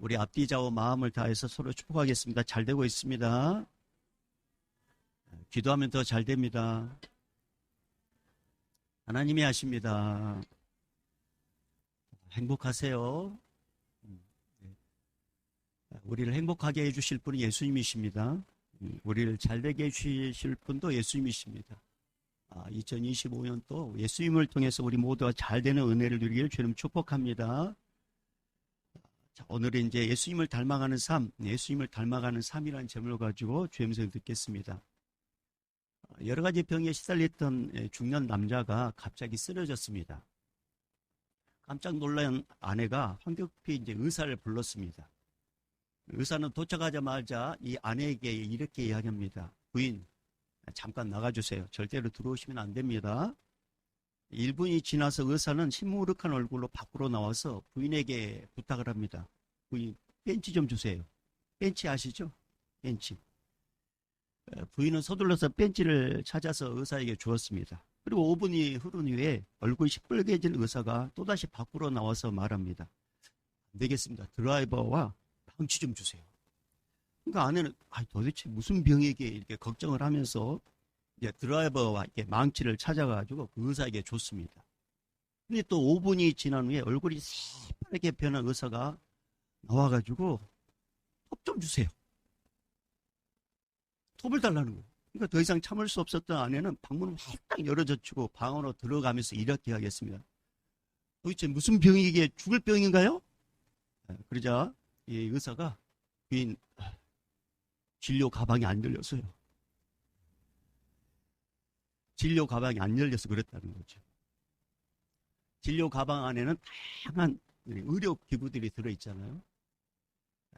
우리 앞뒤 좌우 마음을 다해서 서로 축복하겠습니다. 잘 되고 있습니다. 기도하면 더 잘 됩니다. 하나님이 하십니다. 행복하세요. 우리를 행복하게 해주실 분은 예수님이십니다. 우리를 잘되게 해주실 분도 예수님이십니다. 2025년도 예수님을 통해서 우리 모두가 잘되는 은혜를 누리기를 주님 축복합니다. 자, 오늘은 이제 예수님을 닮아가는 삶, 예수님을 닮아가는 삶이라는 제목을 가지고 주의 음성을 듣겠습니다. 여러 가지 병에 시달렸던 중년 남자가 갑자기 쓰러졌습니다. 깜짝 놀란 아내가 황급히 이제 의사를 불렀습니다. 의사는 도착하자마자 이 아내에게 이렇게 이야기합니다. 부인, 잠깐 나가주세요. 절대로 들어오시면 안 됩니다. 1분이 지나서 의사는 시무룩한 얼굴로 밖으로 나와서 부인에게 부탁을 합니다. 부인, 벤치 좀 주세요. 벤치 아시죠? 벤치. 부인은 서둘러서 벤치를 찾아서 의사에게 주었습니다. 그리고 5분이 흐른 후에 얼굴이 시뻘개진 의사가 또다시 밖으로 나와서 말합니다. 안 되겠습니다. 드라이버와 망치 좀 주세요. 그러니까 아내는 도대체 무슨 병이게 이렇게 걱정을 하면서 이제 드라이버와 이렇게 망치를 찾아가지고 그 의사에게 줬습니다. 근데 또 5분이 지난 후에 얼굴이 새파랗게 변한 의사가 나와가지고 톱 좀 주세요. 톱을 달라는 거예요. 그러니까 더 이상 참을 수 없었던 아내는 방문을 확 열어젖히고 방 안으로 들어가면서 이렇게 하겠습니다. 도대체 무슨 병이기에 죽을 병인가요? 그러자 이 의사가 부인 진료 가방이 안 열려서요. 진료 가방이 안 열려서 그랬다는 거죠. 진료 가방 안에는 다양한 의료 기구들이 들어있잖아요.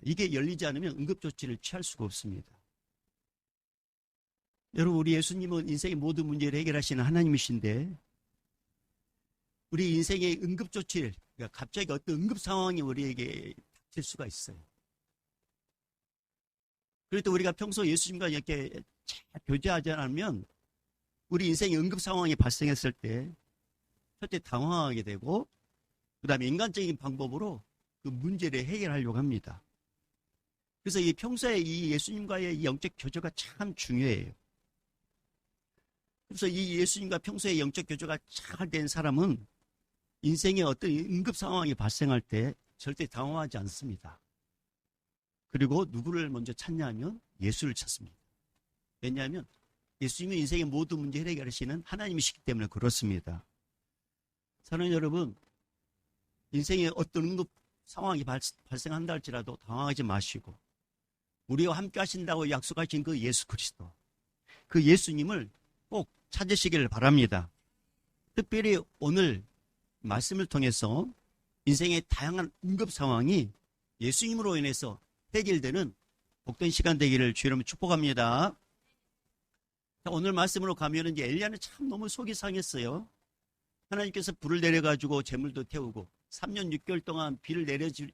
이게 열리지 않으면 응급조치를 취할 수가 없습니다. 여러분, 우리 예수님은 인생의 모든 문제를 해결하시는 하나님이신데 우리 인생의 응급조치를, 그러니까 갑자기 어떤 응급 상황이 우리에게 닥칠 수가 있어요. 그래도 우리가 평소 예수님과 이렇게 잘 교제하지 않으면 우리 인생의 응급 상황이 발생했을 때 첫째 당황하게 되고 그 다음에 인간적인 방법으로 그 문제를 해결하려고 합니다. 그래서 이 평소에 이 예수님과의 이 영적 교제가 참 중요해요. 그래서 이 예수님과 평소에 영적 교제가 잘 된 사람은 인생의 어떤 응급 상황이 발생할 때 절대 당황하지 않습니다. 그리고 누구를 먼저 찾냐 하면 예수를 찾습니다. 왜냐하면 예수님은 인생의 모든 문제를 해결하시는 하나님이시기 때문에 그렇습니다. 사랑하는 여러분, 인생에 어떤 응급 상황이 발생한다 할지라도 당황하지 마시고 우리와 함께 하신다고 약속하신 그 예수 그리스도, 그 예수님을 꼭 찾으시기를 바랍니다. 특별히 오늘 말씀을 통해서 인생의 다양한 응급 상황이 예수님으로 인해서 해결되는 복된 시간 되기를 주여 이름으로 축복합니다. 자, 오늘 말씀으로 가면은 이제 엘리야는 참 너무 속이 상했어요. 하나님께서 불을 내려가지고 재물도 태우고 3년 6개월 동안 비를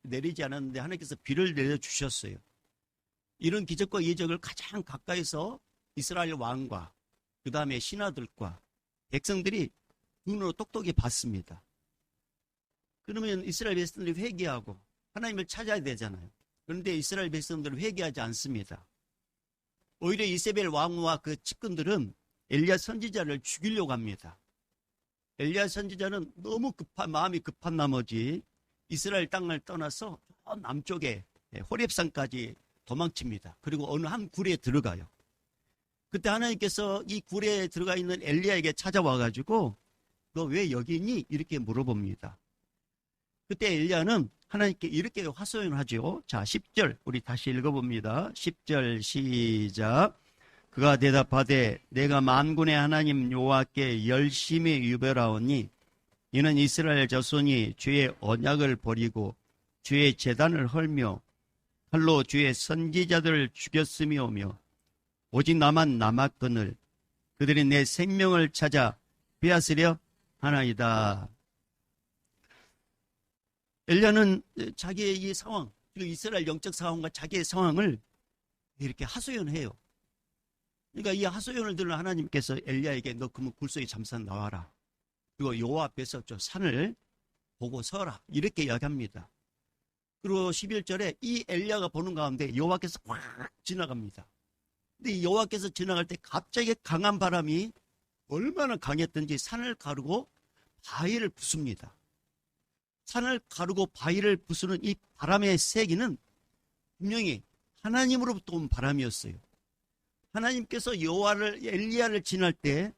내리지 않았는데 하나님께서 비를 내려주셨어요. 이런 기적과 이적을 가장 가까이서 이스라엘 왕과 그 다음에 신하들과 백성들이 눈으로 똑똑히 봤습니다. 그러면 이스라엘 백성들이 회개하고 하나님을 찾아야 되잖아요. 그런데 이스라엘 백성들은 회개하지 않습니다. 오히려 이세벨 왕후와 그 측근들은 엘리야 선지자를 죽이려고 합니다. 엘리야 선지자는 너무 마음이 급한 나머지 이스라엘 땅을 떠나서 저 남쪽에 호렙산까지 도망칩니다. 그리고 어느 한 굴에 들어가요. 그때 하나님께서 이 굴에 들어가 있는 엘리야에게 찾아와가지고 너 왜 여기 있니? 이렇게 물어봅니다. 그때 엘리야는 하나님께 이렇게 화소연을 하죠. 자, 10절 우리 다시 읽어봅니다. 10절 시작. 그가 대답하되 내가 만군의 하나님 여호와께 열심히 유별하오니 이는 이스라엘 자손이 주의 언약을 버리고 주의 제단을 헐며 칼로 주의 선지자들을 죽였음이오며 오직 나만 남았거늘 그들이 내 생명을 찾아 빼앗으려 하나이다. 엘리야는 자기의 이 상황, 그리고 이스라엘 영적 상황과 자기의 상황을 이렇게 하소연해요. 그러니까 이 하소연을 들은 하나님께서 엘리야에게 너 그러면 굴 속에 잠깐 나와라. 그리고 여호와 앞에서 저 산을 보고 서라. 이렇게 이야기합니다. 그리고 11절에 이 엘리야가 보는 가운데 여호와께서 확 지나갑니다. 근데 이 여호와께서 지나갈 때 갑자기 강한 바람이 얼마나 강했던지 산을 가르고 바위를 부숩니다. 산을 가르고 바위를 부수는 이 바람의 세기는 분명히 하나님으로부터 온 바람이었어요. 하나님께서 엘리야를 지날 때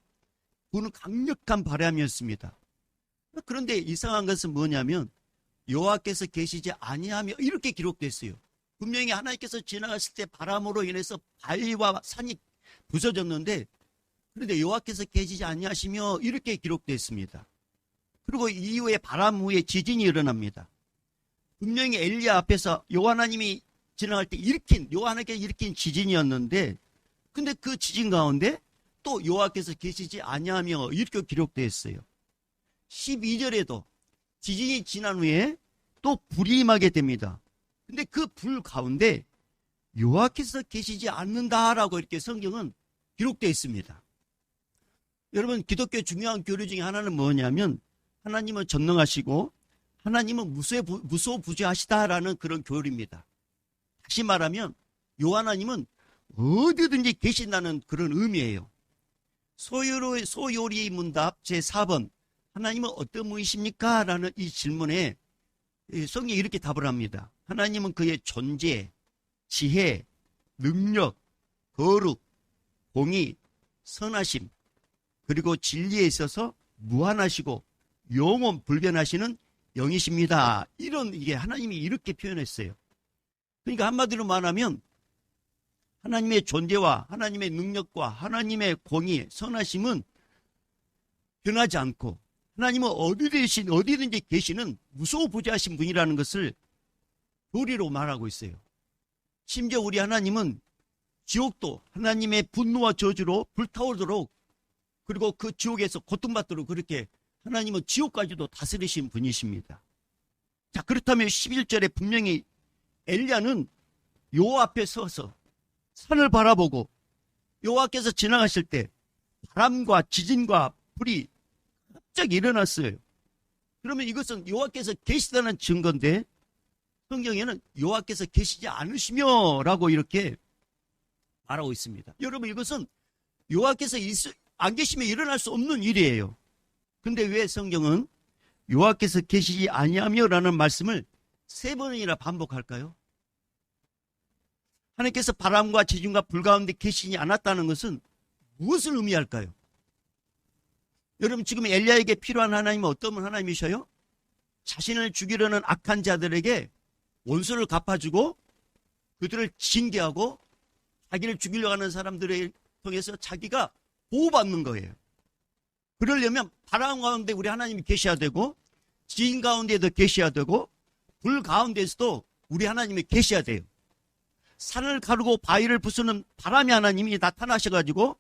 부는 강력한 바람이었습니다. 그런데 이상한 것은 뭐냐면 여호와께서 계시지 아니하며 이렇게 기록됐어요. 분명히 하나님께서 지나갔을 때 바람으로 인해서 바위와 산이 부서졌는데, 그런데 여호와께서 계시지 아니하시며 이렇게 기록됐습니다. 그리고 이후에 바람 후에 지진이 일어납니다. 분명히 엘리야 앞에서 여호와 하나님이 지나갈 때 여호와 하나님께서 일으킨 지진이었는데, 근데 그 지진 가운데 또 여호와께서 계시지 아니하며 이렇게 기록되어 있어요. 12절에도 지진이 지난 후에 또 불이 임하게 됩니다. 근데 그 불 가운데 여호와께서 계시지 않는다라고 이렇게 성경은 기록되어 있습니다. 여러분, 기독교의 중요한 교리 중에 하나는 뭐냐면 하나님은 전능하시고 하나님은 무소부재하시다라는 그런 교리입니다. 다시 말하면 여호와 하나님은 어디든지 계신다는 그런 의미예요. 소요리 문답 제4번 하나님은 어떤 분이십니까? 라는 이 질문에 성경이 이렇게 답을 합니다. 하나님은 그의 존재, 지혜, 능력, 거룩, 공의, 선하심, 그리고 진리에 있어서 무한하시고 영원 불변하시는 영이십니다. 이게 하나님이 이렇게 표현했어요. 그러니까 한마디로 말하면 하나님의 존재와 하나님의 능력과 하나님의 공의, 선하심은 변하지 않고 하나님은 어디든지 계시는 무소부재하신 분이라는 것을 교리로 말하고 있어요. 심지어 우리 하나님은 지옥도 하나님의 분노와 저주로 불타오르도록, 그리고 그 지옥에서 고통받도록 그렇게 하나님은 지옥까지도 다스리신 분이십니다. 자, 그렇다면 11절에 분명히 엘리야는 여호와 앞에 서서 산을 바라보고 여호와께서 지나가실 때 바람과 지진과 불이 갑자기 일어났어요. 그러면 이것은 여호와께서 계시다는 증거인데, 성경에는 여호와께서 계시지 않으시며 라고 이렇게 말하고 있습니다. 여러분, 이것은 여호와께서 안 계시면 일어날 수 없는 일이에요. 근데 왜 성경은 여호와께서 계시지 아니하며 라는 말씀을 3번이나 반복할까요? 하나님께서 바람과 지진과 불 가운데 계시지 않았다는 것은 무엇을 의미할까요? 여러분, 지금 엘리야에게 필요한 하나님은 어떤 하나님이셔요? 자신을 죽이려는 악한 자들에게 원수를 갚아주고 그들을 징계하고 자기를 죽이려고 하는 사람들을 통해서 자기가 보호받는 거예요. 그러려면 바람 가운데 우리 하나님이 계셔야 되고, 지진 가운데도 계셔야 되고, 불 가운데서도 우리 하나님이 계셔야 돼요. 산을 가르고 바위를 부수는 바람의 하나님이 나타나셔가지고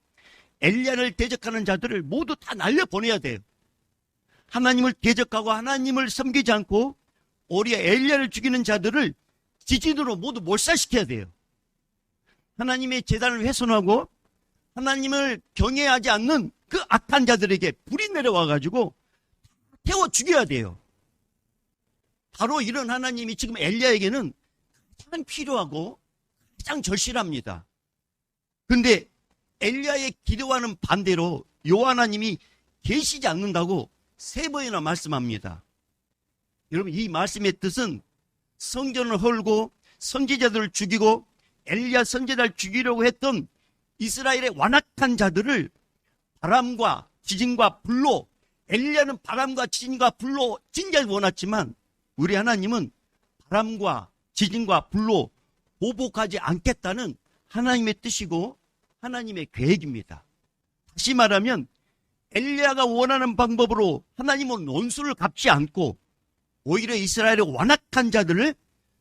엘리야를 대적하는 자들을 모두 다 날려보내야 돼요. 하나님을 대적하고 하나님을 섬기지 않고 오히려 엘리야를 죽이는 자들을 지진으로 모두 몰살시켜야 돼요. 하나님의 제단을 훼손하고 하나님을 경외하지 않는 그 악한 자들에게 불이 내려와가지고 태워 죽여야 돼요. 바로 이런 하나님이 지금 엘리야에게는 가장 필요하고 가장 절실합니다. 그런데 엘리야의 기도와는 반대로 여호와 하나님이 계시지 않는다고 3번이나 말씀합니다. 여러분, 이 말씀의 뜻은 성전을 헐고 선지자들을 죽이고 엘리야 선지자를 죽이려고 했던 이스라엘의 완악한 자들을 바람과 지진과 불로, 엘리야는 바람과 지진과 불로 징계를 원했지만 우리 하나님은 바람과 지진과 불로 보복하지 않겠다는 하나님의 뜻이고 하나님의 계획입니다. 다시 말하면 엘리야가 원하는 방법으로 하나님은 원수를 갚지 않고 오히려 이스라엘의 완악한 자들을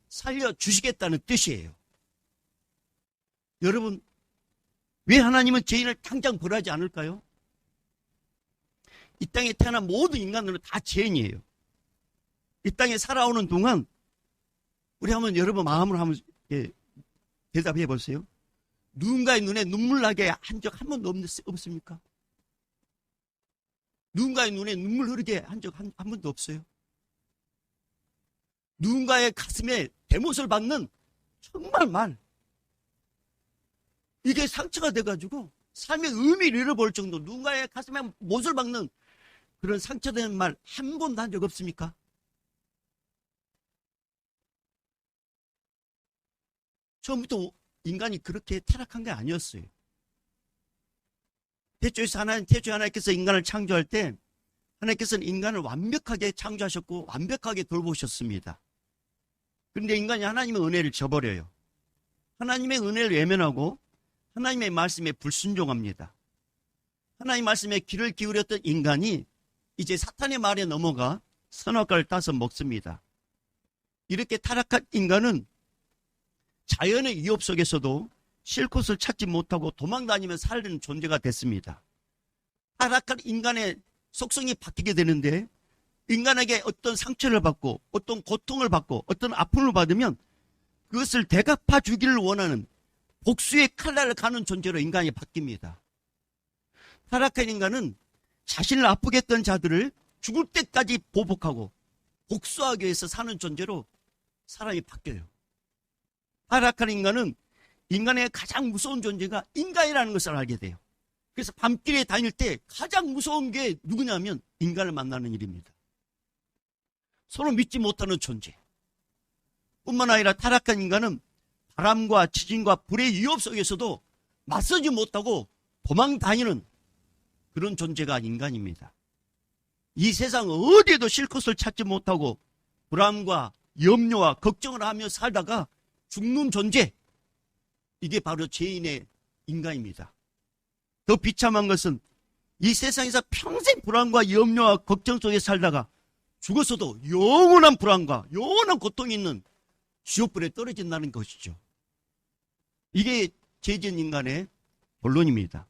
살려주시겠다는 뜻이에요. 여러분, 왜 하나님은 죄인을 당장 벌하지 않을까요? 이 땅에 태어난 모든 인간들은 다 죄인이에요. 이 땅에 살아오는 동안 우리 한번 여러분 마음으로 한번 대답해 보세요. 누군가의 눈에 눈물 나게 한 적 한 번도 없습니까? 누군가의 눈에 눈물 흐르게 한 적 한 번도 없어요. 누군가의 가슴에 대못을 박는 정말 말. 이게 상처가 돼가지고 삶의 의미를 잃어버릴 정도 누군가의 가슴에 못을 박는 그런 상처된 말 한 번도 한 적 없습니까? 처음부터 인간이 그렇게 타락한 게 아니었어요. 태초에서 하나님께서 인간을 창조할 때 하나님께서는 인간을 완벽하게 창조하셨고 완벽하게 돌보셨습니다. 그런데 인간이 하나님의 은혜를 저버려요. 하나님의 은혜를 외면하고 하나님의 말씀에 불순종합니다. 하나님 말씀에 귀를 기울였던 인간이 이제 사탄의 말에 넘어가 선악과를 따서 먹습니다. 이렇게 타락한 인간은 자연의 위협 속에서도 쉴 곳을 찾지 못하고 도망다니며 살는 존재가 됐습니다. 타락한 인간의 속성이 바뀌게 되는데 인간에게 어떤 상처를 받고 어떤 고통을 받고 어떤 아픔을 받으면 그것을 대갚아 주기를 원하는 복수의 칼날을 가는 존재로 인간이 바뀝니다. 타락한 인간은 자신을 아프게 했던 자들을 죽을 때까지 보복하고 복수하기 위해서 사는 존재로 사람이 바뀌어요. 타락한 인간은 인간의 가장 무서운 존재가 인간이라는 것을 알게 돼요. 그래서 밤길에 다닐 때 가장 무서운 게 누구냐면 인간을 만나는 일입니다. 서로 믿지 못하는 존재. 뿐만 아니라 타락한 인간은 바람과 지진과 불의 위협 속에서도 맞서지 못하고 도망 다니는 그런 존재가 인간입니다. 이 세상 어디에도 쉴 곳을 찾지 못하고 불안과 염려와 걱정을 하며 살다가 죽는 존재. 이게 바로 죄인의 인간입니다. 더 비참한 것은 이 세상에서 평생 불안과 염려와 걱정 속에 살다가 죽어서도 영원한 불안과 영원한 고통이 있는 지옥불에 떨어진다는 것이죠. 이게 죄진 인간의 본론입니다.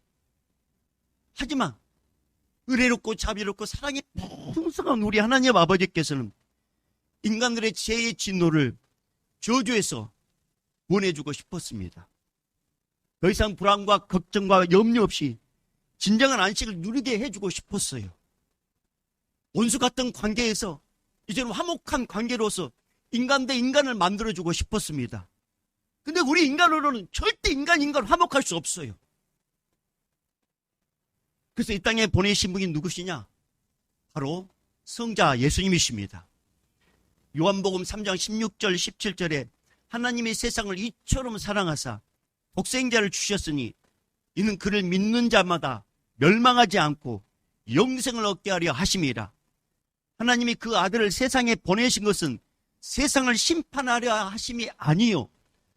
하지만 은혜롭고 자비롭고 사랑이 풍성한 우리 하나님 아버지께서는 인간들의 죄의 진노를 저주해서 보내주고 싶었습니다. 더 이상 불안과 걱정과 염려 없이 진정한 안식을 누리게 해주고 싶었어요. 원수 같은 관계에서 이제는 화목한 관계로서 인간 대 인간을 만들어주고 싶었습니다. 근데 우리 인간으로는 절대 인간 화목할 수 없어요. 그래서 이 땅에 보내신 분이 누구시냐? 바로 성자 예수님이십니다. 요한복음 3장 16절 17절에 하나님이 세상을 이처럼 사랑하사 독생자를 주셨으니 이는 그를 믿는 자마다 멸망하지 않고 영생을 얻게 하려 하심이라. 하나님이 그 아들을 세상에 보내신 것은 세상을 심판하려 하심이 아니요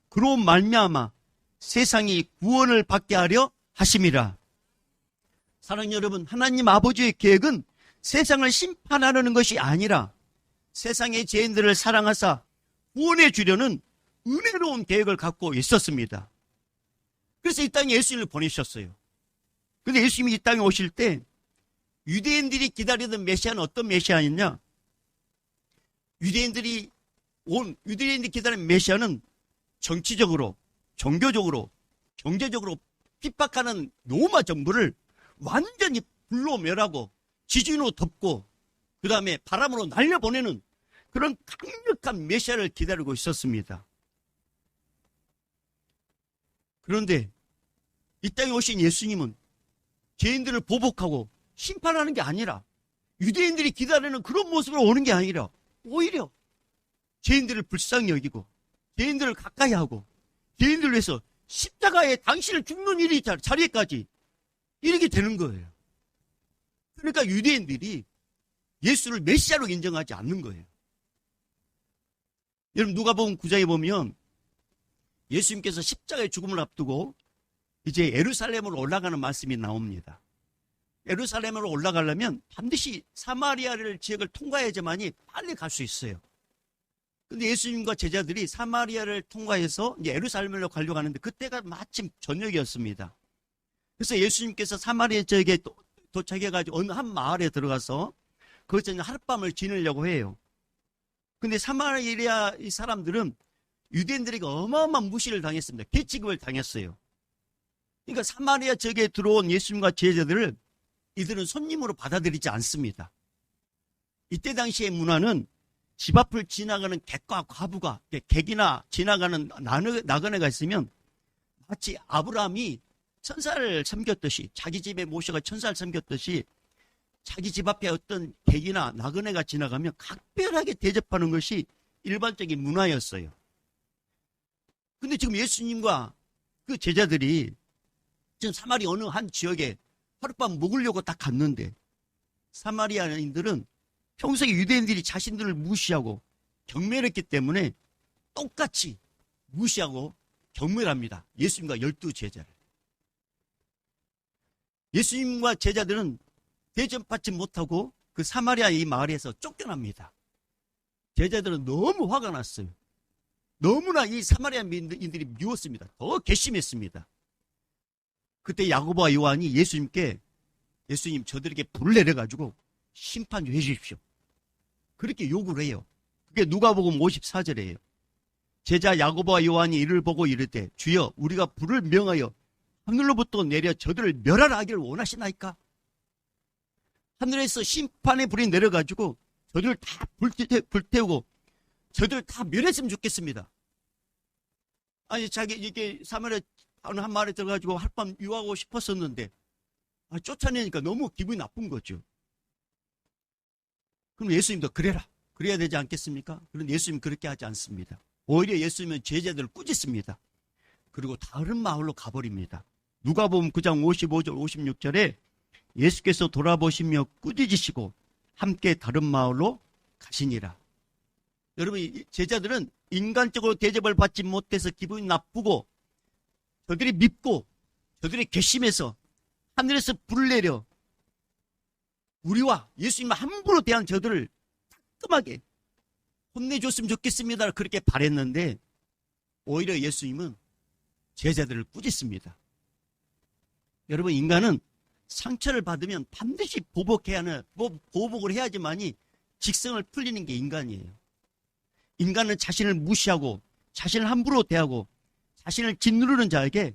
그로 말미암아 세상이 구원을 받게 하려 하심이라. 사랑하는 여러분, 하나님 아버지의 계획은 세상을 심판하려는 것이 아니라 세상의 죄인들을 사랑하사 구원해 주려는 은혜로운 계획을 갖고 있었습니다. 그래서 이 땅에 예수님을 보내셨어요. 그런데 예수님이 이 땅에 오실 때 유대인들이 기다리던 메시아는 어떤 메시아였냐? 유대인들이 기다리는 메시아는 정치적으로, 종교적으로, 경제적으로 핍박하는 로마 정부를 완전히 불로 멸하고 지진으로 덮고 그 다음에 바람으로 날려보내는 그런 강력한 메시아를 기다리고 있었습니다. 그런데 이 땅에 오신 예수님은 죄인들을 보복하고 심판하는 게 아니라 유대인들이 기다리는 그런 모습으로 오는 게 아니라 오히려 죄인들을 불쌍히 여기고 죄인들을 가까이 하고 죄인들을 위해서 십자가에 당신을 죽는 일이 자리에까지 이렇게 되는 거예요. 그러니까 유대인들이 예수를 메시아로 인정하지 않는 거예요. 여러분 누가복음 9장에 보면 예수님께서 십자가의 죽음을 앞두고 이제 예루살렘으로 올라가는 말씀이 나옵니다. 예루살렘으로 올라가려면 반드시 사마리아를 지역을 통과해야지만이 빨리 갈 수 있어요. 근데 예수님과 제자들이 사마리아를 통과해서 이제 예루살렘으로 가려고 하는데 그때가 마침 저녁이었습니다. 그래서 예수님께서 사마리아 지역에 도착해가지고 어느 한 마을에 들어가서 거기서 하룻밤을 지내려고 해요. 근데 사마리아 이 사람들은 유대인들에게 어마어마한 무시를 당했습니다. 괴치급을 당했어요. 그러니까 사마리아 지역에 들어온 예수님과 제자들을 이들은 손님으로 받아들이지 않습니다. 이때 당시의 문화는 집 앞을 지나가는 객과 과부가, 객이나 지나가는 나그네가 있으면 마치 아브라함이 천사를 섬겼듯이, 자기 집에 모셔가 천사를 섬겼듯이 자기 집 앞에 어떤 객이나 나그네가 지나가면 각별하게 대접하는 것이 일반적인 문화였어요. 근데 지금 예수님과 그 제자들이 지금 사마리 어느 한 지역에 하룻밤 묵으려고 딱 갔는데, 사마리아인들은 평소에 유대인들이 자신들을 무시하고 경멸했기 때문에 똑같이 무시하고 경멸합니다. 예수님과 12제자를. 예수님과 제자들은 대접받지 못하고 그 사마리아 이 마을에서 쫓겨납니다. 제자들은 너무 화가 났어요. 너무나 이 사마리아인들이 미웠습니다. 더 괘씸했습니다. 그때 야고보와 요한이 예수님께, 예수님 저들에게 불을 내려가지고 심판 좀 해주십시오, 그렇게 요구를 해요. 그게 누가복음 54절이에요. 제자 야고보와 요한이 이를 보고 이르되 주여 우리가 불을 명하여 하늘로부터 내려 저들을 멸하라 하기를 원하시나이까? 하늘에서 심판의 불이 내려가지고 저들을 다 불태우고 저들을 다 멸했으면 좋겠습니다. 아니 자기 이게 사마리아 한 마을에 들어가지고 하룻밤 유하고 싶었었는데 쫓아내니까 너무 기분이 나쁜 거죠. 그럼 예수님도 그래야 되지 않겠습니까? 그런데 예수님 그렇게 하지 않습니다. 오히려 예수님은 제자들을 꾸짖습니다. 그리고 다른 마을로 가버립니다. 누가복음 9장 55절 56절에 예수께서 돌아보시며 꾸짖으시고 함께 다른 마을로 가시니라. 여러분, 제자들은 인간적으로 대접을 받지 못해서 기분이 나쁘고 저들이 밉고 저들이 괘씸해서 하늘에서 불을 내려 우리와 예수님을 함부로 대한 저들을 따끔하게 혼내줬으면 좋겠습니다, 그렇게 바랬는데 오히려 예수님은 제자들을 꾸짖습니다. 여러분, 인간은 상처를 받으면 반드시 보복을 해야지만이 직성을 풀리는 게 인간이에요. 인간은 자신을 무시하고 자신을 함부로 대하고 자신을 짓누르는 자에게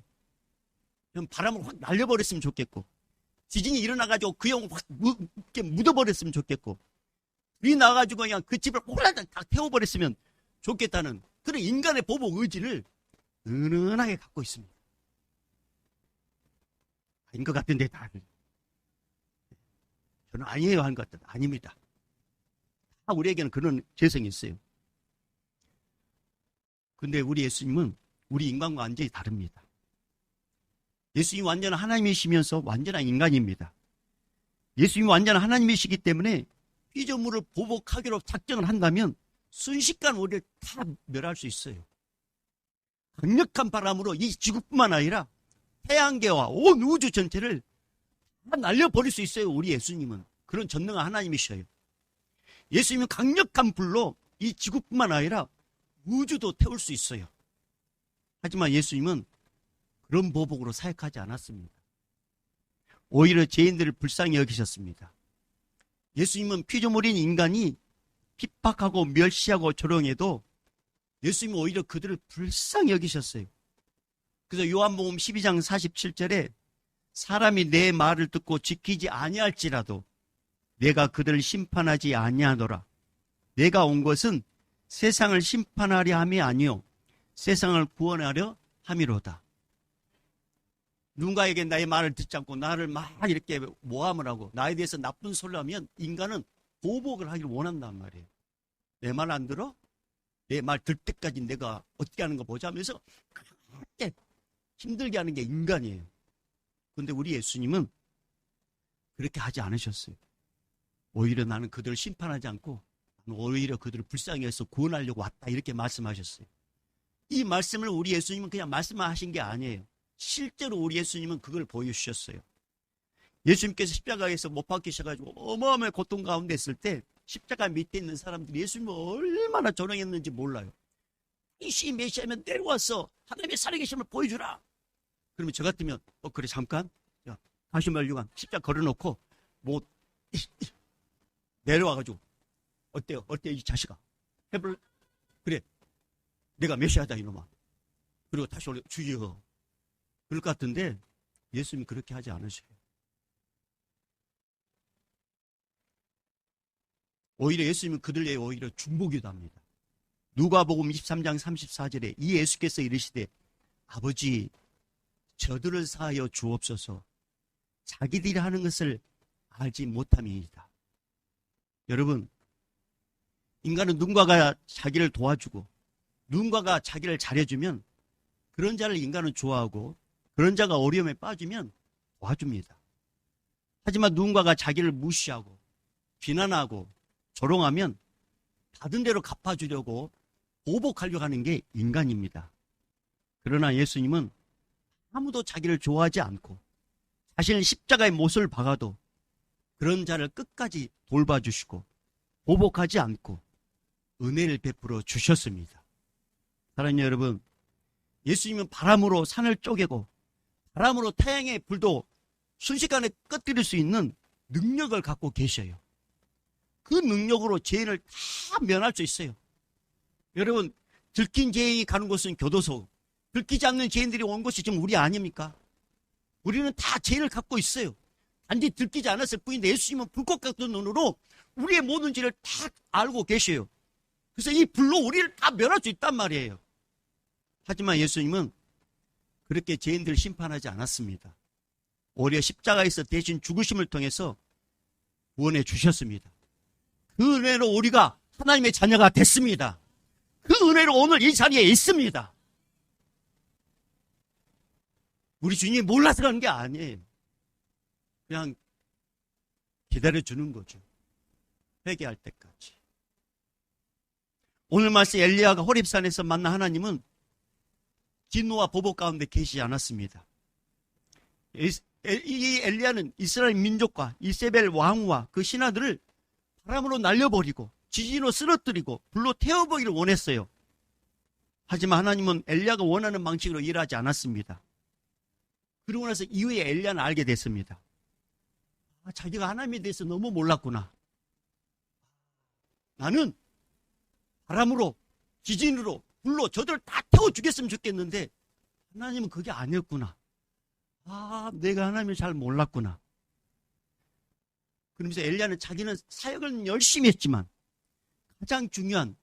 바람을 확 날려버렸으면 좋겠고, 지진이 일어나가지고 그 영을 확 묻어버렸으면 좋겠고, 불이 나가지고 그냥 그 집을 홀라당 다 태워버렸으면 좋겠다는 그런 인간의 보복 의지를 은은하게 갖고 있습니다. 아닌 것 같은데 다들 저는 아니에요 하는 것 같은데 아닙니다. 다 우리에게는 그런 재성이 있어요. 근데 우리 예수님은 우리 인간과 완전히 다릅니다. 예수님이 완전한 하나님이시면서 완전한 인간입니다. 예수님이 완전한 하나님이시기 때문에 피조물을 보복하기로 작정을 한다면 순식간 우리를 다 멸할 수 있어요. 강력한 바람으로 이 지구뿐만 아니라 태양계와 온 우주 전체를 다 날려버릴 수 있어요. 우리 예수님은 그런 전능한 하나님이셔요. 예수님은 강력한 불로 이 지구뿐만 아니라 우주도 태울 수 있어요. 하지만 예수님은 그런 보복으로 사역하지 않았습니다. 오히려 죄인들을 불쌍히 여기셨습니다. 예수님은 피조물인 인간이 핍박하고 멸시하고 조롱해도 예수님은 오히려 그들을 불쌍히 여기셨어요. 그래서 요한복음 12장 47절에 사람이 내 말을 듣고 지키지 아니할지라도 내가 그들을 심판하지 아니하노라. 내가 온 것은 세상을 심판하려 함이 아니요 세상을 구원하려 함이로다. 누군가에게 나의 말을 듣지 않고 나를 막 이렇게 모함을 하고 나에 대해서 나쁜 소리를 하면 인간은 보복을 하기를 원한단 말이에요. 내 말 안 들어? 내 말 들 때까지 내가 어떻게 하는 거 보자 하면서 그렇게 힘들게 하는 게 인간이에요. 그런데 우리 예수님은 그렇게 하지 않으셨어요. 오히려 나는 그들을 심판하지 않고 오히려 그들을 불쌍히 해서 구원하려고 왔다, 이렇게 말씀하셨어요. 이 말씀을 우리 예수님은 그냥 말씀하신 게 아니에요. 실제로 우리 예수님은 그걸 보여주셨어요. 예수님께서 십자가에서 못 박히셔가지고 어마어마한 고통 가운데 있을 때 십자가 밑에 있는 사람들이 예수님을 얼마나 조롱했는지 몰라요. 이시 메시아면 내려와서 하나님의 살아계심을 보여주라. 그러면 저 같으면 그래 잠깐 다시 말류관 십자가 걸어놓고 뭐 내려와가지고 어때요 이 자식아 해볼, 그래 내가 메시아다 이놈아, 그리고 다시 올려 주여, 그럴 것 같은데 예수님이 그렇게 하지 않으셔요. 오히려 예수님은 그들에게 오히려 중보기도 합니다. 누가복음 23장 34절에 이 예수께서 이르시되 아버지 저들을 사하여 주옵소서 자기들이 하는 것을 알지 못함이니이다. 여러분, 인간은 누군가가 자기를 도와주고 누군가가 자기를 잘해주면 그런 자를 인간은 좋아하고 그런 자가 어려움에 빠지면 도와줍니다. 하지만 누군가가 자기를 무시하고 비난하고 조롱하면 받은 대로 갚아주려고 보복하려고 하는 게 인간입니다. 그러나 예수님은 아무도 자기를 좋아하지 않고 자신을 십자가의 못을 박아도 그런 자를 끝까지 돌봐주시고 보복하지 않고 은혜를 베풀어 주셨습니다. 사랑하는 여러분, 예수님은 바람으로 산을 쪼개고 바람으로 태양의 불도 순식간에 꺼뜨릴 수 있는 능력을 갖고 계셔요. 그 능력으로 죄인을 다 면할 수 있어요. 여러분, 들킨 죄인이 가는 곳은 교도소, 들키지 않는 죄인들이 온 곳이 지금 우리 아닙니까? 우리는 다 죄를 갖고 있어요. 단지 들키지 않았을 뿐인데 예수님은 불꽃 같은 눈으로 우리의 모든 죄를 다 알고 계셔요. 그래서 이 불로 우리를 다 멸할 수 있단 말이에요. 하지만 예수님은 그렇게 죄인들을 심판하지 않았습니다. 오히려 십자가에서 대신 죽으심을 통해서 구원해 주셨습니다. 그 은혜로 우리가 하나님의 자녀가 됐습니다. 그 은혜로 오늘 이 자리에 있습니다. 우리 주님이 몰라서 그런 게 아니에요. 그냥 기다려주는 거죠. 회개할 때까지. 오늘 말씀 엘리야가 호렙산에서 만난 하나님은 진노와 보복 가운데 계시지 않았습니다. 이 엘리야는 이스라엘 민족과 이세벨 왕과 그 신하들을 바람으로 날려버리고 지진으로 쓰러뜨리고 불로 태워버리기를 원했어요. 하지만 하나님은 엘리야가 원하는 방식으로 일하지 않았습니다. 그러고 나서 이후에 엘리야는 알게 됐습니다. 자기가 하나님에 대해서 너무 몰랐구나. 나는 바람으로 지진으로 불로 저들을 다 태워 죽였으면 좋겠는데 하나님은 그게 아니었구나. 내가 하나님을 잘 몰랐구나. 그러면서 엘리야는 자기는 사역을 열심히 했지만 가장 중요한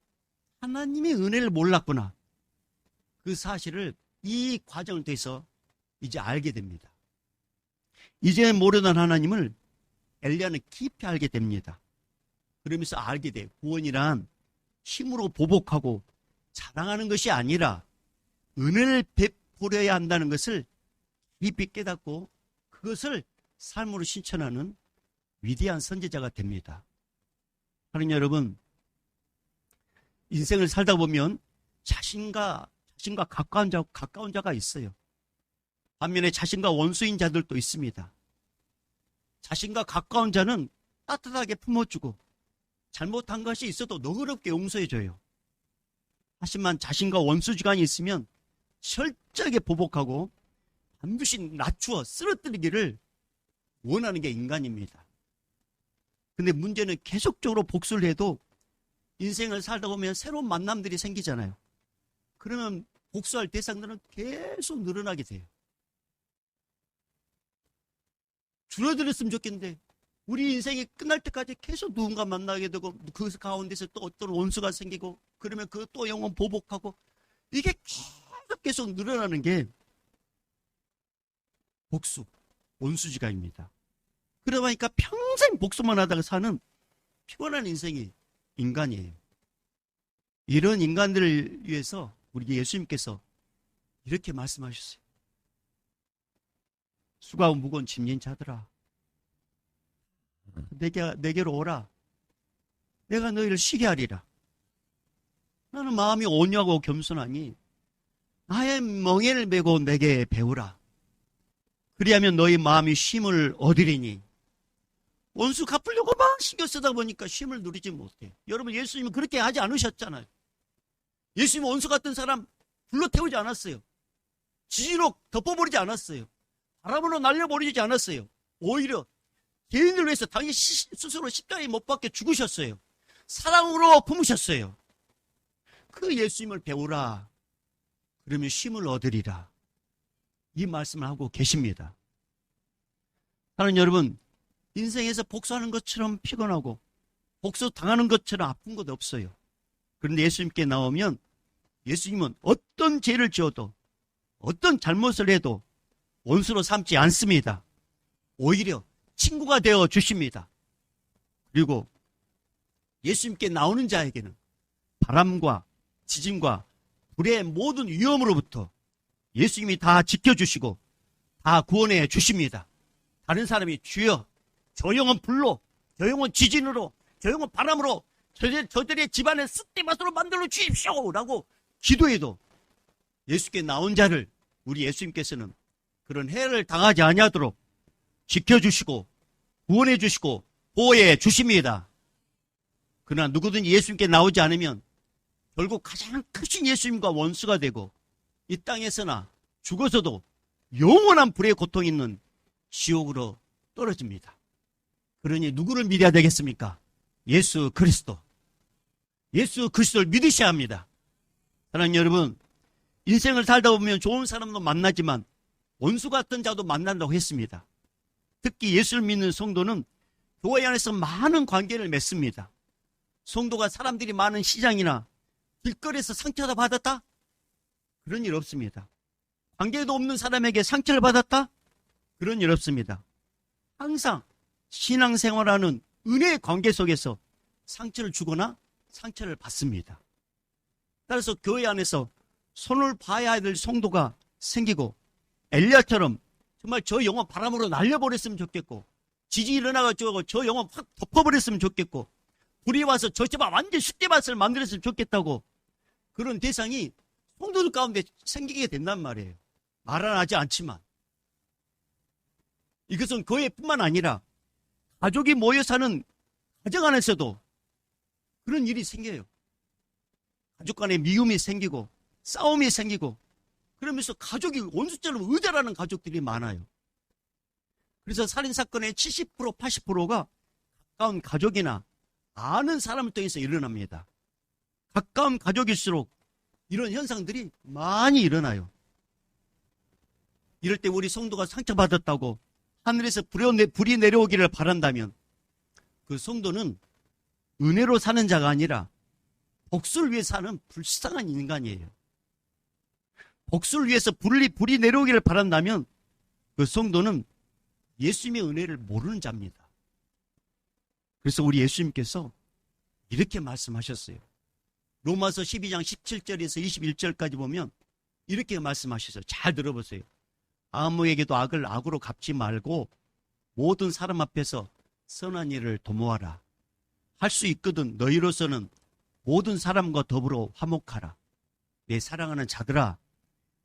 하나님의 은혜를 몰랐구나. 그 사실을 이 과정을 통해서 이제 알게 됩니다. 이제 모르던 하나님을 엘리야는 깊이 알게 됩니다. 그러면서 알게 돼요. 구원이란 힘으로 보복하고 자랑하는 것이 아니라 은혜를 베풀어야 한다는 것을 깊이 깨닫고 그것을 삶으로 실천하는 위대한 선지자가 됩니다. 하나님 여러분, 인생을 살다 보면 자신과 가까운 자가 있어요. 반면에 자신과 원수인 자들도 있습니다. 자신과 가까운 자는 따뜻하게 품어주고 잘못한 것이 있어도 너그럽게 용서해줘요. 하지만 자신과 원수지간이 있으면 철저하게 보복하고 반드시 낮추어 쓰러뜨리기를 원하는 게 인간입니다. 근데 문제는 계속적으로 복수를 해도 인생을 살다 보면 새로운 만남들이 생기잖아요. 그러면 복수할 대상들은 계속 늘어나게 돼요. 줄어들었으면 좋겠는데 우리 인생이 끝날 때까지 계속 누군가 만나게 되고 그 가운데서 또 어떤 원수가 생기고 그러면 그 또 영혼 보복하고 이게 계속 늘어나는 게 복수, 원수지간입니다. 그러다 보니까 평생 복수만 하다가 사는 피곤한 인생이 인간이에요. 이런 인간들을 위해서 우리 예수님께서 이렇게 말씀하셨어요. 수고하고 무거운 짐진 자들아, 내게로 오라. 내가 너희를 쉬게 하리라. 나는 마음이 온유하고 겸손하니 나의 멍에를 메고 내게 배우라. 그리하면 너희 마음이 쉼을 얻으리니. 원수 갚으려고 막 신경 쓰다 보니까 쉼을 누리지 못해요. 여러분, 예수님은 그렇게 하지 않으셨잖아요. 예수님은 원수 같은 사람 불러 태우지 않았어요. 지지로 덮어버리지 않았어요. 바람으로 날려버리지 않았어요. 오히려 개인을 위해서 당연히 스스로 십자가에 못 박혀 죽으셨어요. 사랑으로 품으셨어요. 그 예수님을 배우라. 그러면 쉼을 얻으리라. 이 말씀을 하고 계십니다. 사랑하는 여러분, 인생에서 복수하는 것처럼 피곤하고 복수 당하는 것처럼 아픈 것 없어요. 그런데 예수님께 나오면 예수님은 어떤 죄를 지어도 어떤 잘못을 해도 원수로 삼지 않습니다. 오히려 친구가 되어 주십니다. 그리고 예수님께 나오는 자에게는 바람과 지진과 불의 모든 위험으로부터 예수님이 다 지켜주시고 다 구원해 주십니다. 다른 사람이 주여 저 영혼 불로, 저 영혼 지진으로, 저 영혼 바람으로 저들의 집안을 쑥대밭으로 만들어 주십시오 라고 기도해도 예수께 나온 자를 우리 예수님께서는 그런 해를 당하지 아니하도록 지켜주시고 구원해 주시고 보호해 주십니다. 그러나 누구든지 예수님께 나오지 않으면 결국 가장 크신 예수님과 원수가 되고 이 땅에서나 죽어서도 영원한 불의 고통이 있는 지옥으로 떨어집니다. 그러니 누구를 믿어야 되겠습니까? 예수 그리스도. 예수 그리스도를 믿으셔야 합니다. 사랑하는 여러분, 인생을 살다 보면 좋은 사람도 만나지만 원수 같은 자도 만난다고 했습니다. 특히 예수를 믿는 성도는 교회 안에서 많은 관계를 맺습니다. 성도가 사람들이 많은 시장이나 길거리에서 상처를 받았다? 그런 일 없습니다. 관계도 없는 사람에게 상처를 받았다? 그런 일 없습니다. 항상 신앙생활하는 은혜의 관계 속에서 상처를 주거나 상처를 받습니다. 따라서 교회 안에서 손을 봐야 될 성도가 생기고 엘리야처럼 정말 저 영혼 바람으로 날려버렸으면 좋겠고 지진이 일어나가지고 저 영혼 확 덮어버렸으면 좋겠고 불이 와서 저 집안 완전 쑥대밭을 만들었으면 좋겠다고 그런 대상이 성도들 가운데 생기게 된단 말이에요. 말은 하지 않지만 이것은 교회뿐만 아니라 가족이 모여 사는 가정 안에서도 그런 일이 생겨요. 가족 간에 미움이 생기고 싸움이 생기고 그러면서 가족이 원수처럼 의절하는 가족들이 많아요. 그래서 살인사건의 70% 80%가 가까운 가족이나 아는 사람을 통해서 일어납니다. 가까운 가족일수록 이런 현상들이 많이 일어나요. 이럴 때 우리 성도가 상처받았다고 하늘에서 불이 내려오기를 바란다면 그 성도는 은혜로 사는 자가 아니라 복수를 위해 사는 불쌍한 인간이에요. 복수를 위해서 불이 내려오기를 바란다면 그 성도는 예수님의 은혜를 모르는 자입니다. 그래서 우리 예수님께서 이렇게 말씀하셨어요. 로마서 12장 17절에서 21절까지 보면 이렇게 말씀하셨어요. 잘 들어보세요. 아무에게도 악을 악으로 갚지 말고 모든 사람 앞에서 선한 일을 도모하라. 할 수 있거든 너희로서는 모든 사람과 더불어 화목하라. 내 사랑하는 자들아,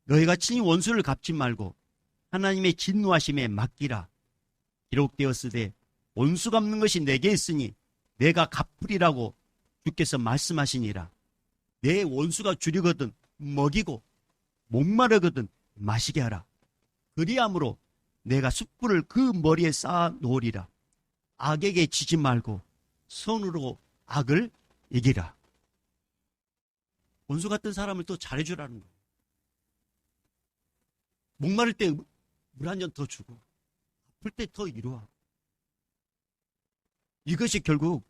너희가 친히 원수를 갚지 말고 하나님의 진노하심에 맡기라. 기록되었으되 원수 갚는 것이 내게 있으니 내가 갚으리라고 주께서 말씀하시니라. 내 원수가 주려거든 먹이고 목마르거든 마시게 하라. 그리함으로 내가 숯불을 그 머리에 쌓아 놓으리라. 악에게 지지 말고 손으로 악을 이기라. 원수 같은 사람을 또 잘해주라는 거예요. 목마를 때 물 한 잔 더 주고 아플 때 더 위로하고. 이것이 결국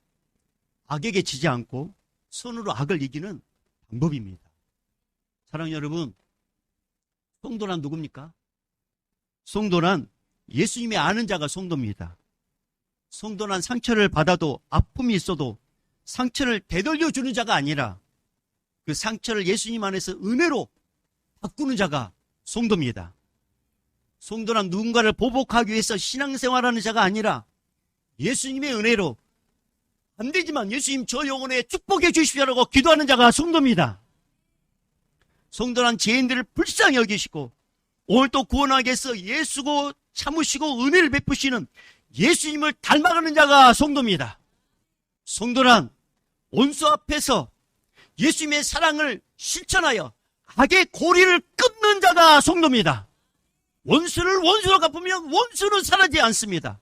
악에게 지지 않고 손으로 악을 이기는 방법입니다. 사랑하는 여러분, 성도란 누굽니까? 성도란 예수님이 아는 자가 성도입니다. 성도란 상처를 받아도 아픔이 있어도 상처를 되돌려 주는 자가 아니라 그 상처를 예수님 안에서 은혜로 바꾸는 자가 성도입니다. 성도란 누군가를 보복하기 위해서 신앙생활하는 자가 아니라 예수님의 은혜로 안 되지만 예수님 저 영혼에 축복해 주십시오라고 기도하는 자가 성도입니다. 성도란 죄인들을 불쌍히 여기시고 오늘 또 구원하기 위해서 예수고 참으시고 은혜를 베푸시는 예수님을 닮아가는 자가 성도입니다. 성도란 원수 앞에서 예수님의 사랑을 실천하여 악의 고리를 끊는 자가 성도입니다. 원수를 원수로 갚으면 원수는 사라지지 않습니다.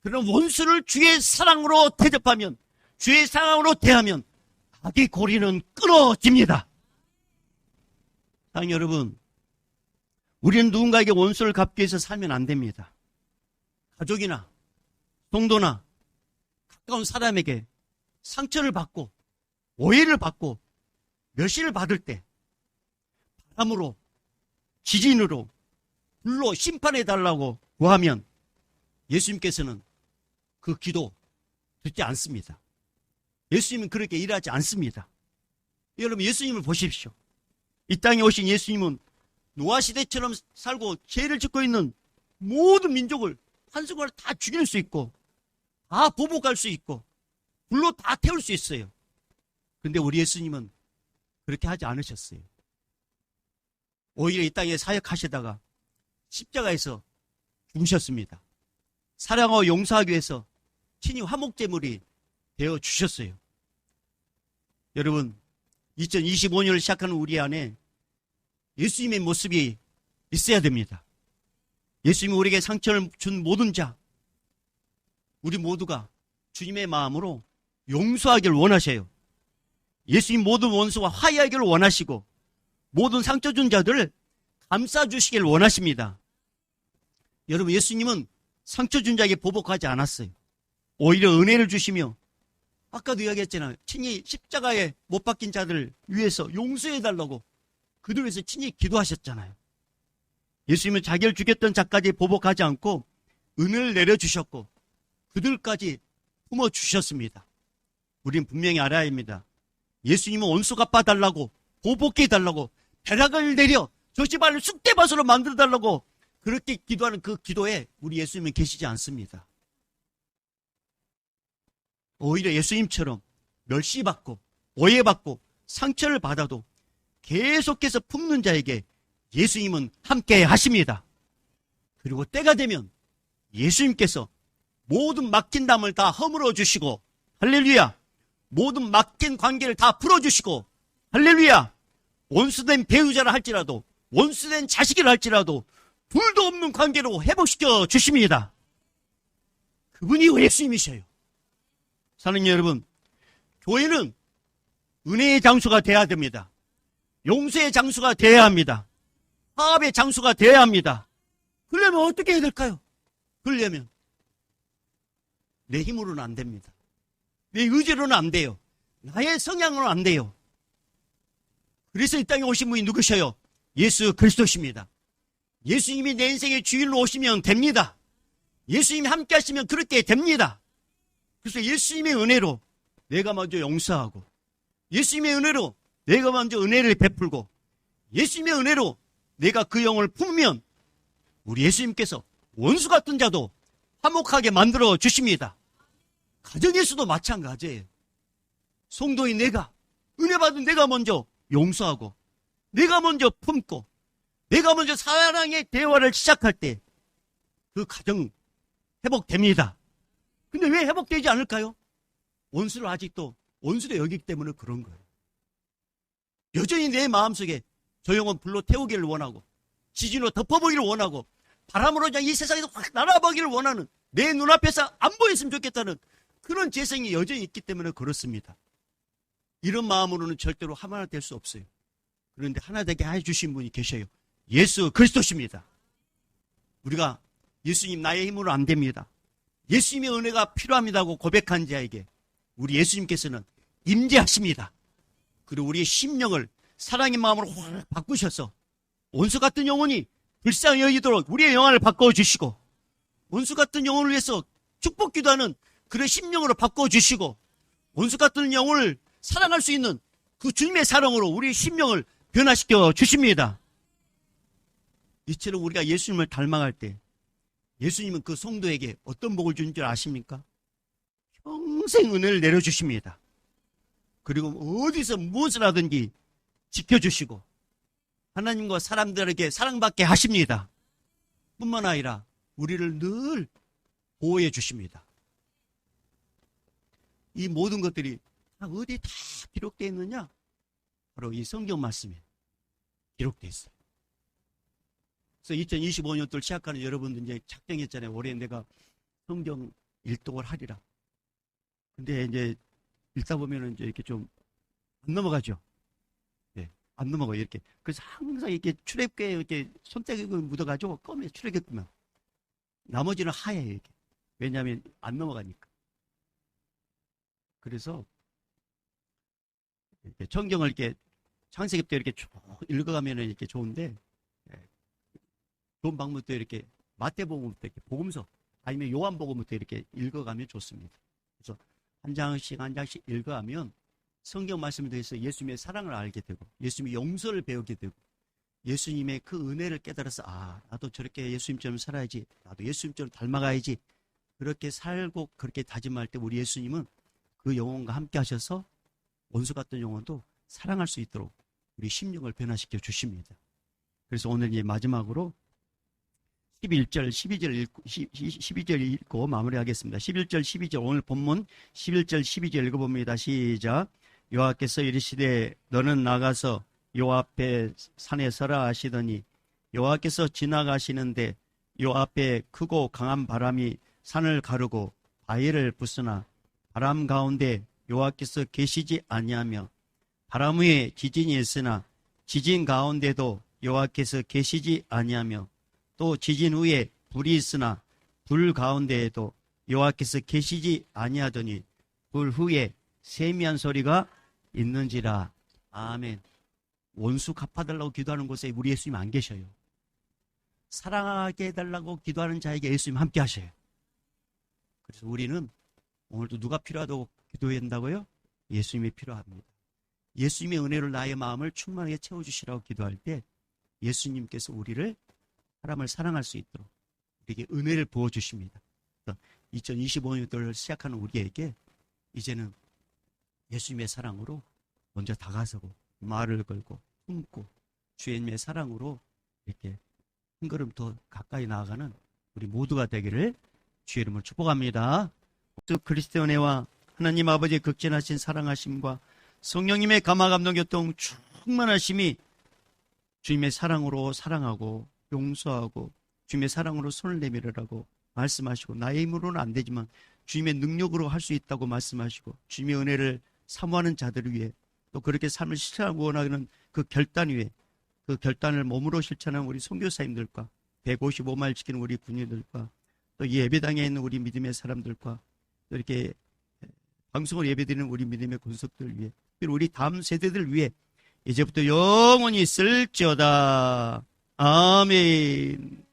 그런 원수를 주의 사랑으로 대접하면, 주의 사랑으로 대하면 악의 고리는 끊어집니다. 사랑하는 여러분, 우리는 누군가에게 원수를 갚기 위해서 살면 안 됩니다. 가족이나 성도나 가까운 사람에게 상처를 받고 오해를 받고 멸시를 받을 때 바람으로 지진으로 불로 심판해달라고 구하면 예수님께서는 그 기도 듣지 않습니다. 예수님은 그렇게 일하지 않습니다. 여러분, 예수님을 보십시오. 이 땅에 오신 예수님은 노아시대처럼 살고 죄를 짓고 있는 모든 민족을 한순간에 다 죽일 수 있고 다 보복할 수 있고 불로 다 태울 수 있어요. 근데 우리 예수님은 그렇게 하지 않으셨어요. 오히려 이 땅에 사역하시다가 십자가에서 죽으셨습니다. 사랑하고 용서하기 위해서 친히 화목제물이 되어 주셨어요. 여러분, 2025년을 시작하는 우리 안에 예수님의 모습이 있어야 됩니다. 예수님이 우리에게 상처를 준 모든 자, 우리 모두가 주님의 마음으로 용서하기를 원하셔요. 예수님 모든 원수와 화해하기를 원하시고 모든 상처 준 자들을 감싸주시길 원하십니다. 여러분, 예수님은 상처 준 자에게 보복하지 않았어요. 오히려 은혜를 주시며 아까도 이야기했잖아요. 친히 십자가에 못 박힌 자들을 위해서 용서해달라고 그들을 위해서 친히 기도하셨잖아요. 예수님은 자기를 죽였던 자까지 보복하지 않고 은혜를 내려주셨고 그들까지 품어주셨습니다. 우린 분명히 알아야 합니다. 예수님은 원수 갚아달라고 보복해달라고 벼락을 내려 저 집안을 쑥대밭으로 만들어달라고 그렇게 기도하는 그 기도에 우리 예수님은 계시지 않습니다. 오히려 예수님처럼 멸시받고 오해받고 상처를 받아도 계속해서 품는 자에게 예수님은 함께 하십니다. 그리고 때가 되면 예수님께서 모든 막힌 담을 다 허물어 주시고 할렐루야, 모든 막힌 관계를 다 풀어주시고 할렐루야, 원수된 배우자라 할지라도 원수된 자식이라 할지라도 둘도 없는 관계로 회복시켜 주십니다. 그분이 예수님이셔요. 사랑하는 여러분, 교회는 은혜의 장소가 되어야 됩니다. 용서의 장소가 되어야 합니다. 화합의 장소가 되어야 합니다. 그러려면 어떻게 해야 될까요? 그러려면 내 힘으로는 안 됩니다. 내 의지로는 안 돼요. 나의 성향으로는 안 돼요. 그래서 이 땅에 오신 분이 누구셔요? 예수 그리스도십니다. 예수님이 내 인생의 주인으로 오시면 됩니다. 예수님이 함께 하시면 그렇게 됩니다. 그래서 예수님의 은혜로 내가 먼저 용서하고 예수님의 은혜로 내가 먼저 은혜를 베풀고 예수님의 은혜로 내가 그 영을 품으면 우리 예수님께서 원수 같은 자도 화목하게 만들어 주십니다. 가정에서도 마찬가지예요. 성도인 내가 은혜 받은 내가 먼저 용서하고 내가 먼저 품고 내가 먼저 사랑의 대화를 시작할 때 그 가정 회복됩니다. 근데 왜 회복되지 않을까요? 원수를 아직도 원수로 여기기 때문에 그런 거예요. 여전히 내 마음속에 저 영혼 불로 태우기를 원하고 지진으로 덮어보기를 원하고 바람으로 그냥 이 세상에서 확 날아보기를 원하는 내 눈앞에서 안 보였으면 좋겠다는 그런 재성이 여전히 있기 때문에 그렇습니다. 이런 마음으로는 절대로 하나 될 수 없어요. 그런데 하나 되게 해주신 분이 계셔요. 예수 그리스도십니다. 우리가 예수님 나의 힘으로 안 됩니다. 예수님의 은혜가 필요합니다고 고백한 자에게 우리 예수님께서는 임재하십니다. 그리고 우리의 심령을 사랑의 마음으로 확 바꾸셔서 원수 같은 영혼이 불쌍히 여기도록 우리의 영혼을 바꿔주시고 원수 같은 영혼을 위해서 축복 기도하는 그런 심령으로 바꿔주시고 원수 같은 영혼을 사랑할 수 있는 그 주님의 사랑으로 우리의 심령을 변화시켜 주십니다. 이처럼 우리가 예수님을 닮아갈 때 예수님은 그 성도에게 어떤 복을 주는 줄 아십니까? 평생 은혜를 내려주십니다. 그리고 어디서 무엇을 하든지 지켜주시고 하나님과 사람들에게 사랑받게 하십니다. 뿐만 아니라 우리를 늘 보호해 주십니다. 이 모든 것들이 어디 다 기록되어 있느냐? 바로 이 성경 말씀에 기록되어 있어요. 그래서 2025년도를 시작하는 여러분들 이제 작정했잖아요. 올해 내가 성경 일독을 하리라. 근데 이제 읽다 보면은 이제 이렇게 좀 안 넘어가죠. 네, 안 넘어가요. 이렇게. 그래서 항상 이렇게 출애굽기에 이렇게 손때기 묻어가지고 껌에 출애굽기만. 나머지는 하얘요. 이렇게. 왜냐하면 안 넘어가니까. 그래서 이렇게 성경을 이렇게 창세기부터 이렇게 쭉 읽어가면 이렇게 좋은데, 좋은 방법도 이렇게 마태복음부터 이렇게 복음서 아니면 요한복음부터 이렇게 읽어가면 좋습니다. 그래서 한 장씩 한 장씩 읽어가면 성경 말씀에 대해서 예수님의 사랑을 알게 되고 예수님의 용서를 배우게 되고 예수님의 그 은혜를 깨달아서 나도 저렇게 예수님처럼 살아야지, 나도 예수님처럼 닮아가야지, 그렇게 살고 그렇게 다짐할 때 우리 예수님은 그 영혼과 함께 하셔서 원수 같은 영혼도 사랑할 수 있도록 우리 심령을 변화시켜 주십니다. 그래서 오늘 이제 마지막으로 11절, 12절 읽고 마무리하겠습니다. 11절, 12절, 오늘 본문 11절, 12절 읽어봅니다. 시작. 여호와께서 이르시되 너는 나가서 요 앞에 산에 서라 하시더니 여호와께서 지나가시는데 요 앞에 크고 강한 바람이 산을 가르고 바위를 부수나 바람 가운데 여호와께서 계시지 아니하며 바람 위에 지진이 있으나 지진 가운데도 여호와께서 계시지 아니하며 또 지진 후에 불이 있으나 불 가운데에도 여호와께서 계시지 아니하더니 불 후에 세미한 소리가 있는지라. 아멘. 원수 갚아달라고 기도하는 곳에 우리 예수님 안 계셔요. 사랑하게 해달라고 기도하는 자에게 예수님 함께 하셔요. 그래서 우리는 오늘도 누가 필요하다고 기도해야 한다고요? 예수님이 필요합니다. 예수님의 은혜로 나의 마음을 충만하게 채워주시라고 기도할 때 예수님께서 우리를 사람을 사랑할 수 있도록 우리에게 은혜를 부어주십니다. 2025년도를 시작하는 우리에게 이제는 예수님의 사랑으로 먼저 다가서고 말을 걸고 품고 주님의 사랑으로 이렇게 한 걸음 더 가까이 나아가는 우리 모두가 되기를 주의 이름으로 축복합니다. 그리스도의 은혜와 하나님 아버지의 극진하신 사랑하심과 성령님의 감화 감동 교통 충만하심이 주님의 사랑으로 사랑하고 용서하고 주님의 사랑으로 손을 내밀으라고 말씀하시고 나의 힘으로는 안 되지만 주님의 능력으로 할 수 있다고 말씀하시고 주님의 은혜를 사모하는 자들을 위해 또 그렇게 삶을 실천하고 원하는 그 결단 위에 그 결단을 몸으로 실천하는 우리 선교사님들과 155마일 지키는 우리 군인들과 또 이 예배당에 있는 우리 믿음의 사람들과 또 이렇게 방송을 예배드리는 우리 믿음의 군속들 위해 그리고 우리 다음 세대들 위해 이제부터 영원히 있을지어다. 아멘.